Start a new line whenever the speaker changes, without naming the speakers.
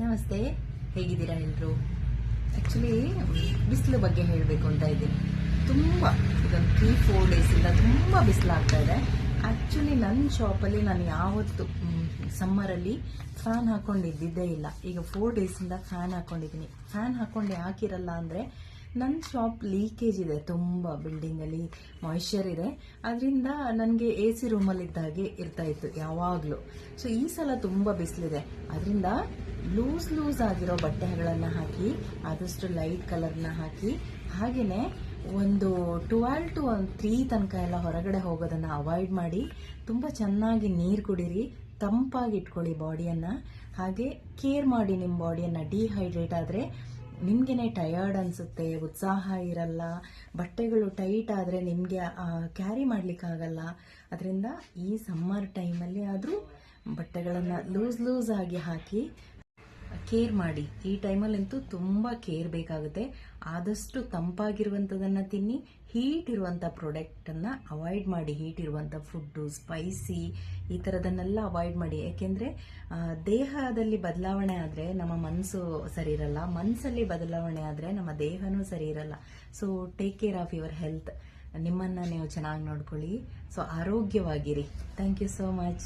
ನಮಸ್ತೆ, ಹೇಗಿದ್ದೀರಾ ಎಲ್ಲರೂ? ಆ್ಯಕ್ಚುಲಿ ಬಿಸಿಲು ಬಗ್ಗೆ ಹೇಳಬೇಕು ಅಂತ ಇದ್ದೀನಿ. ತುಂಬ ಇದೊಂದು 3-4 ಡೇಸಿಂದ ತುಂಬ ಬಿಸಿಲಾಗ್ತಾ ಇದೆ. ಆ್ಯಕ್ಚುಲಿ ನನ್ನ ಶಾಪಲ್ಲಿ ನಾನು ಯಾವತ್ತು ಸಮ್ಮರಲ್ಲಿ ಫ್ಯಾನ್ ಹಾಕೊಂಡಿದ್ದಿದ್ದೇ ಇಲ್ಲ. ಈಗ 4 ಡೇಸಿಂದ ಫ್ಯಾನ್ ಹಾಕೊಂಡಿದ್ದೀನಿ. ಫ್ಯಾನ್ ಹಾಕೊಂಡು ಯಾಕಿರಲ್ಲ ಅಂದರೆ ನನ್ನ ಶಾಪ್ ಲೀಕೇಜ್ ಇದೆ, ತುಂಬ ಬಿಲ್ಡಿಂಗಲ್ಲಿ ಮಾಯಿಶ್ಚರ್ ಇದೆ. ಅದರಿಂದ ನನಗೆ ಎ ಸಿ ರೂಮಲ್ಲಿದ್ದಾಗೆ ಇರ್ತಾ ಇತ್ತು ಯಾವಾಗಲೂ. ಸೊ ಈ ಸಲ ತುಂಬ ಬಿಸಿಲಿದೆ, ಅದರಿಂದ ಲೂಸ್ ಆಗಿರೋ ಬಟ್ಟೆಗಳನ್ನು ಹಾಕಿ, ಆದಷ್ಟು ಲೈಟ್ ಕಲರ್ನ ಹಾಕಿ, ಹಾಗೆಯೇ ಒಂದು 12 to 3 ತನಕ ಎಲ್ಲ ಹೊರಗಡೆ ಹೋಗೋದನ್ನು ಅವಾಯ್ಡ್ ಮಾಡಿ, ತುಂಬ ಚೆನ್ನಾಗಿ ನೀರು ಕುಡೀರಿ, ತಂಪಾಗಿ ಇಟ್ಕೊಳ್ಳಿ ಬಾಡಿಯನ್ನು. ಹಾಗೆ ಕೇರ್ ಮಾಡಿ ನಿಮ್ಮ ಬಾಡಿಯನ್ನು. ಡಿಹೈಡ್ರೇಟ್ ಆದರೆ ನಿಮಗೇನೆ ಟಯರ್ಡ್ ಅನಿಸುತ್ತೆ, ಉತ್ಸಾಹ ಇರಲ್ಲ, ಬಟ್ಟೆಗಳು ಟೈಟ್ ಆದರೆ ನಿಮಗೆ ಕ್ಯಾರಿ ಮಾಡಲಿಕ್ಕಾಗಲ್ಲ. ಅದರಿಂದ ಈ ಸಮ್ಮರ್ ಟೈಮಲ್ಲಿ ಆದರೂ ಬಟ್ಟೆಗಳನ್ನು ಲೂಸ್ ಆಗಿ ಹಾಕಿ ಕೇರ್ ಮಾಡಿ. ಈ ಟೈಮಲ್ಲಂತೂ ತುಂಬ ಕೇರ್ ಬೇಕಾಗುತ್ತೆ. ಆದಷ್ಟು ತಂಪಾಗಿರುವಂಥದ್ದನ್ನು ತಿನ್ನಿ, ಹೀಟ್ ಇರುವಂಥ ಪ್ರಾಡಕ್ಟನ್ನು ಅವಾಯ್ಡ್ ಮಾಡಿ. ಹೀಟ್ ಇರುವಂಥ ಫುಡ್ಡು, ಸ್ಪೈಸಿ ಈ ಥರದನ್ನೆಲ್ಲ ಅವಾಯ್ಡ್ ಮಾಡಿ. ಯಾಕೆಂದರೆ ದೇಹದಲ್ಲಿ ಬದಲಾವಣೆ ಆದರೆ ನಮ್ಮ ಮನಸ್ಸು ಸರಿ ಇರಲ್ಲ, ಮನಸ್ಸಲ್ಲಿ ಬದಲಾವಣೆ ಆದರೆ ನಮ್ಮ ದೇಹನೂ ಸರಿ ಇರಲ್ಲ. So take care of your health. ನಿಮ್ಮನ್ನು ನೀವು ಚೆನ್ನಾಗಿ ನೋಡ್ಕೊಳ್ಳಿ. ಸೊ ಆರೋಗ್ಯವಾಗಿರಿ. Thank you so much.